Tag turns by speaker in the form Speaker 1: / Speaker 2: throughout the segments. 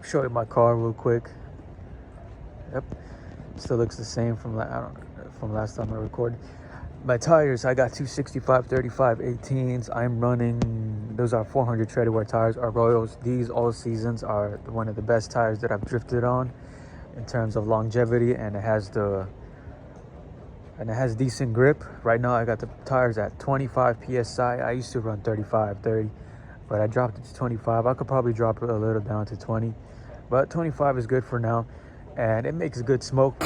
Speaker 1: show you my car real quick. Yep, still looks the same from last time I recorded. My tires, I got 265/35 18s. I'm running, those are 400 treaded wear tires, are Royals. These all seasons are one of the best tires that I've drifted on in terms of longevity, and it has decent grip. Right now I got the tires at 25 psi. I used to run 35, 30, but I dropped it to 25. I could probably drop it a little down to 20, but 25 is good for now, and it makes good smoke.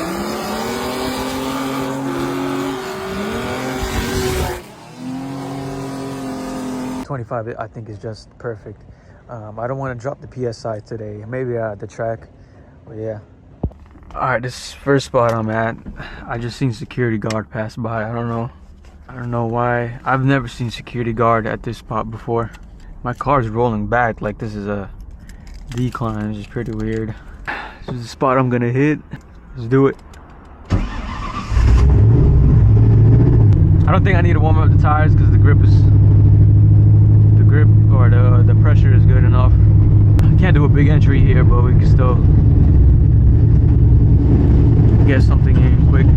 Speaker 1: 25 I think is just perfect. I don't want to drop the psi today, maybe at the track, but yeah. All right, this first spot I'm at, I just seen security guard pass by. I don't know why. I've never seen security guard at this spot before. My car's rolling back like this is a decline, which is pretty weird. This is the spot I'm gonna hit. Let's do it. I don't think I need to warm up the tires because the grip or the pressure is good enough. I can't do a big entry here, but we can still get something in quick.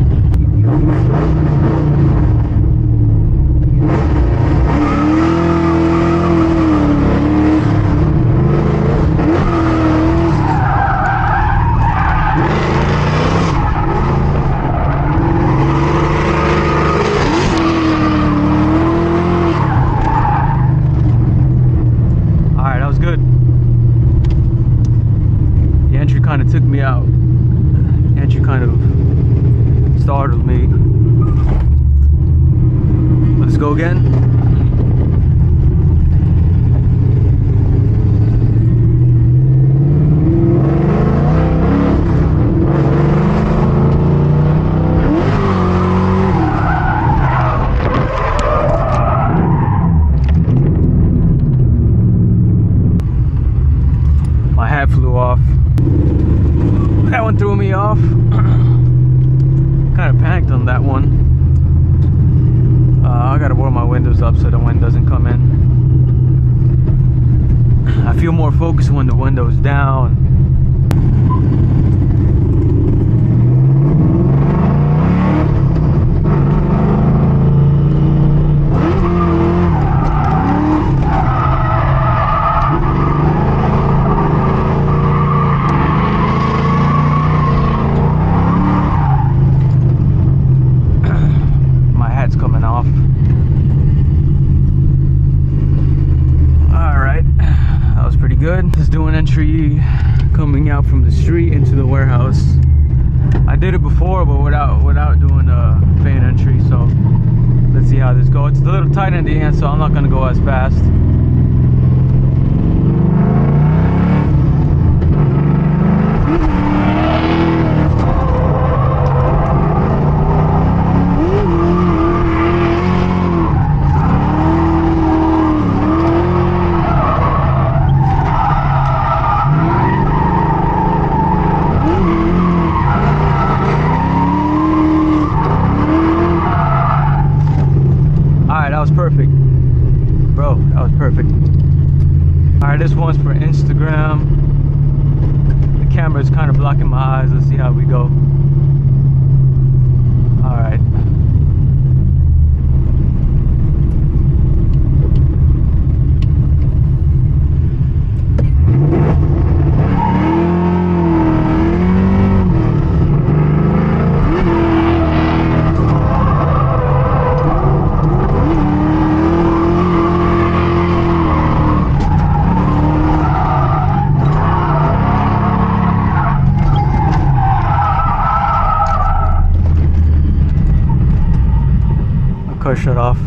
Speaker 1: Kind of took me out. Entry kind of startled me. Let's go again. My hat flew off. That one threw me off. Kind of panicked on that one. I gotta roll my windows up so the wind doesn't come in. I feel more focused when the window's down. Good. Just doing entry coming out from the street into the warehouse. I did it before, but without doing a fan entry, so let's see how this goes. It's a little tight in the end, so I'm not gonna go as fast. Perfect, bro. That was perfect. All right, this one's for Instagram. The camera is kind of blocking my eyes. Let's see how we go. All right. Car shut off.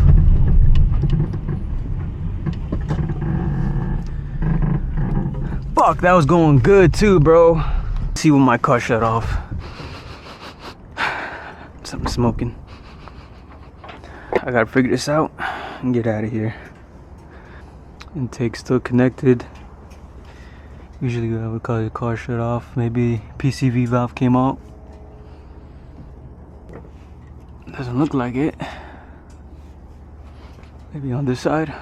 Speaker 1: Fuck, that was going good too, bro. Let's see when my car shut off. Something smoking. I gotta figure this out and get out of here. Intake still connected. Usually I would call the car shut off. Maybe PCV valve came out. Doesn't look like it. Maybe on this side.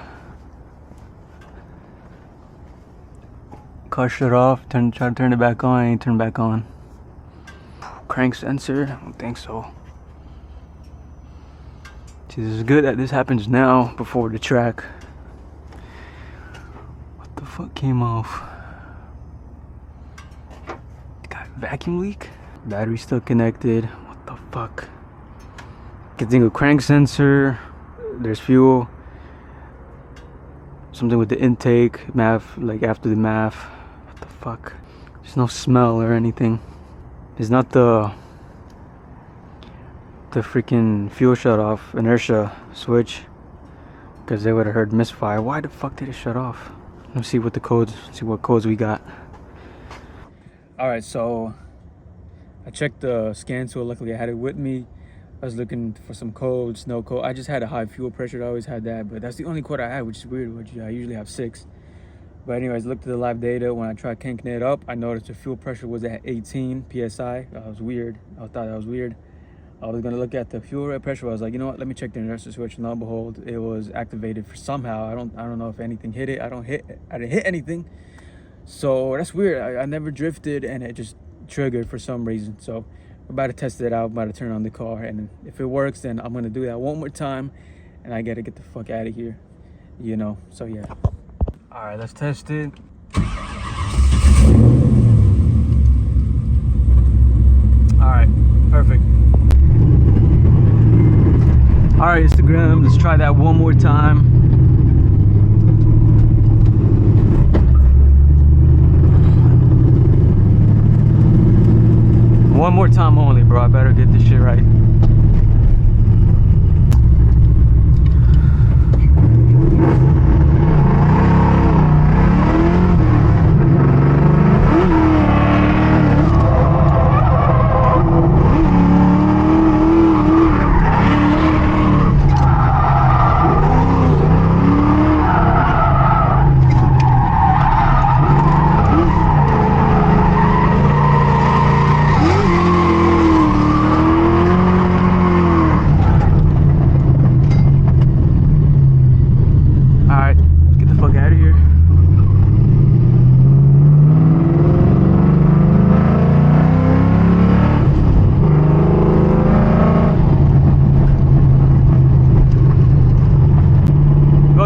Speaker 1: car shut off. Try to turn it back on. Ain't turned back on. Crank sensor? I don't think so. See, this is good that this happens now before the track. What the fuck came off? Got a vacuum leak? Battery still connected. What the fuck? Good thing with crank sensor. There's fuel. Something with the intake, MAF, like after the MAF. What the fuck? There's no smell or anything. It's not the freaking fuel shut off inertia switch, because they would have heard misfire. Why the fuck did it shut off? Let's see what the codes, see what codes we got. All right, so I checked the scan tool. Luckily I had it with me. I was looking for some codes, no code. I just had a high fuel pressure. I always had that, but that's the only code I had, which is weird, which I usually have 6. But anyways, looked at the live data. When I tried cranking it up, I noticed the fuel pressure was at 18 PSI. That was weird. I thought that was weird. I was gonna look at the fuel rate pressure. I was like, you know what? Let me check the inertia switch. And lo and behold, it was activated for somehow. I don't know if anything hit it. I didn't hit anything. So that's weird. I never drifted, and it just triggered for some reason. So we're about to test it out. I'm about to turn on the car, and if it works, then I'm gonna do that one more time, and I gotta get the fuck out of here. You know. So yeah. All right, let's test it. All right, perfect. All right, Instagram, let's try that one more time. One more time only, bro. I better get this shit right.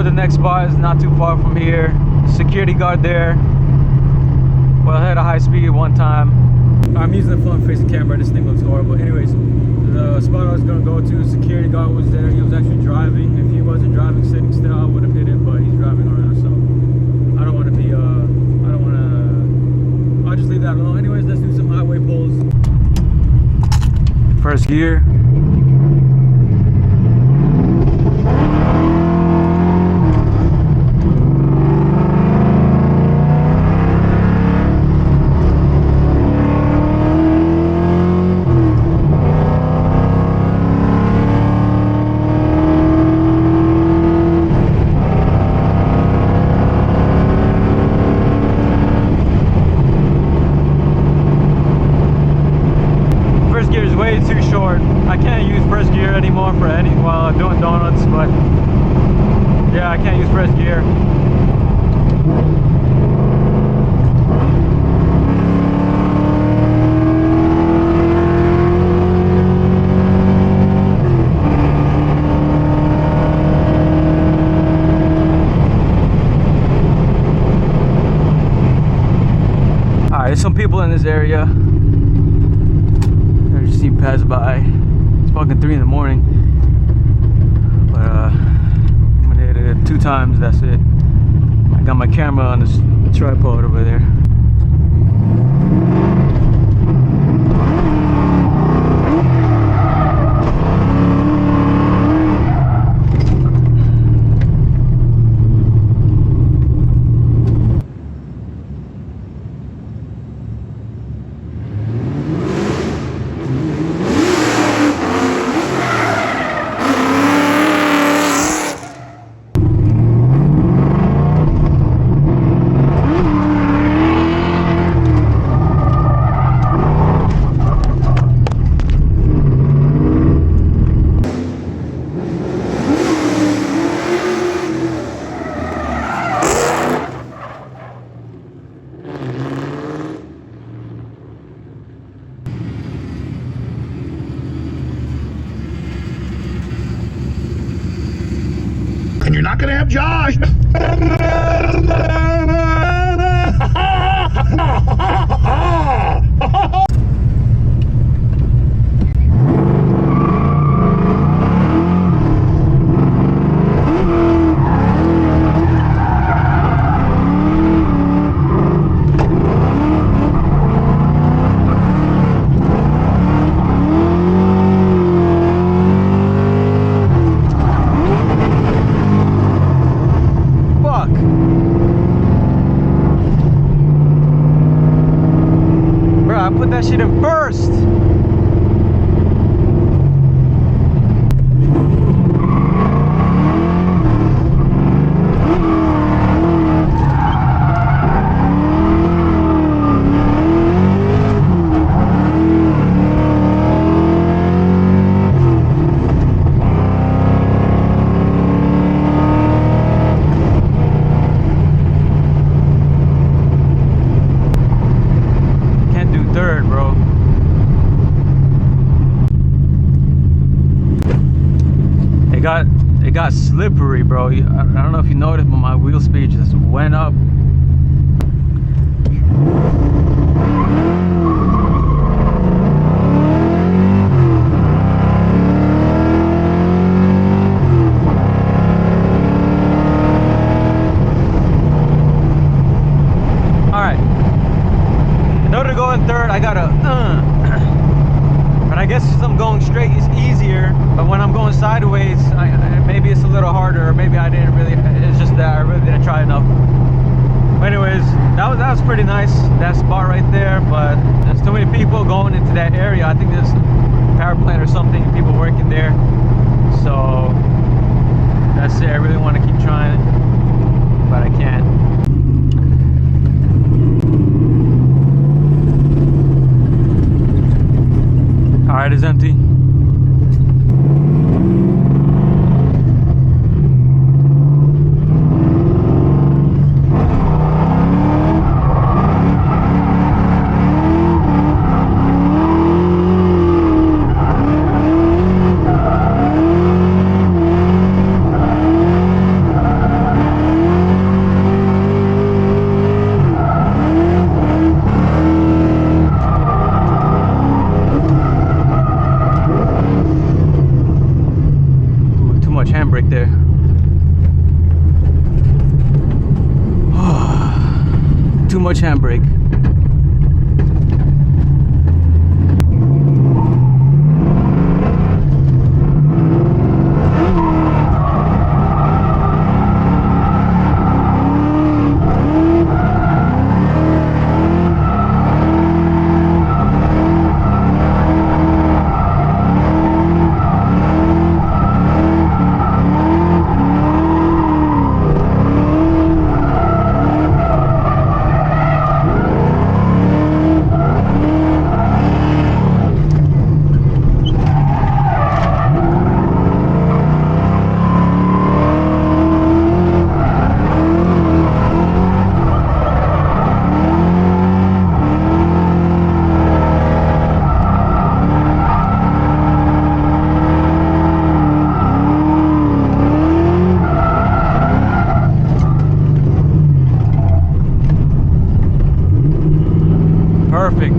Speaker 1: The next spot is not too far from here. Security guard there. Well, I had a high speed one time. I'm using the front facing camera. This thing looks horrible. Anyways, the spot I was gonna go to, security guard was there. He was actually driving. If he wasn't driving sitting still, I would have hit him, but he's driving around, so I don't want to be I'll just leave that alone. Anyways, let's do some highway pulls. First gear. Way too short. I can't use first gear anymore for any while I'm doing donuts, but yeah, I can't use first gear. Alright, there's some people in this area. See pass by. It's fucking 3 in the morning, but I'm gonna hit it 2 times. That's it. I got my camera on this tripod over there.
Speaker 2: Josh!
Speaker 1: Put that shit in first. Third, bro. It got slippery, bro. I don't know if you noticed, but my wheel speed just went up. In order to go in third, I gotta but I guess since I'm going straight, it's easier. But when I'm going sideways, maybe it's a little harder, or maybe I didn't really, it's just that I really didn't try enough. But anyways, that was pretty nice, that spot right there. But there's too many people going into that area. I think there's a power plant or something, people working there. So that's it. I really want to keep trying, but I can't. Alright, it's empty. Handbrake there. Too much handbrake. Perfect.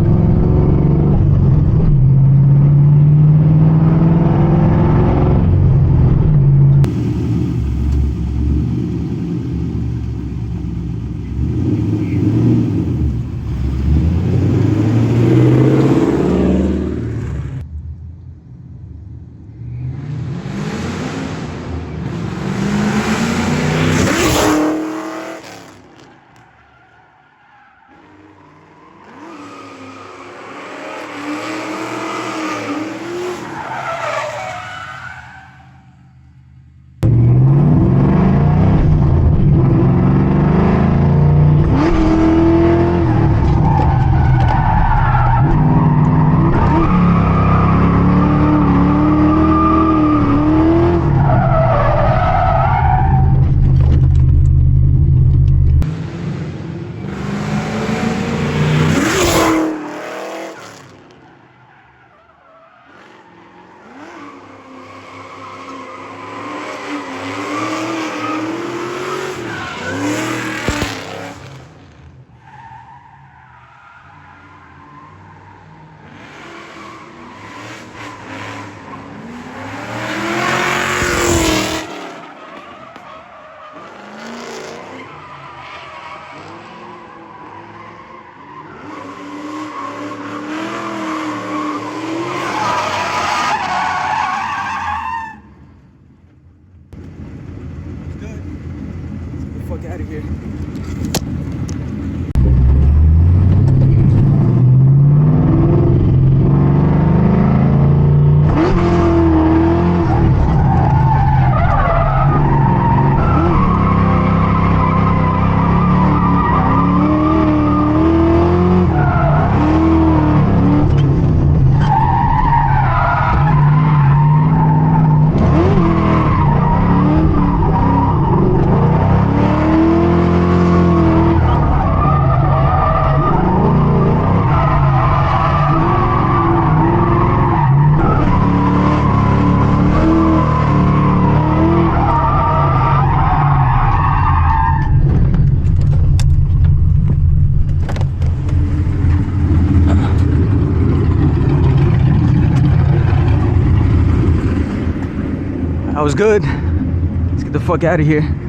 Speaker 1: I was good. Let's get the fuck out of here.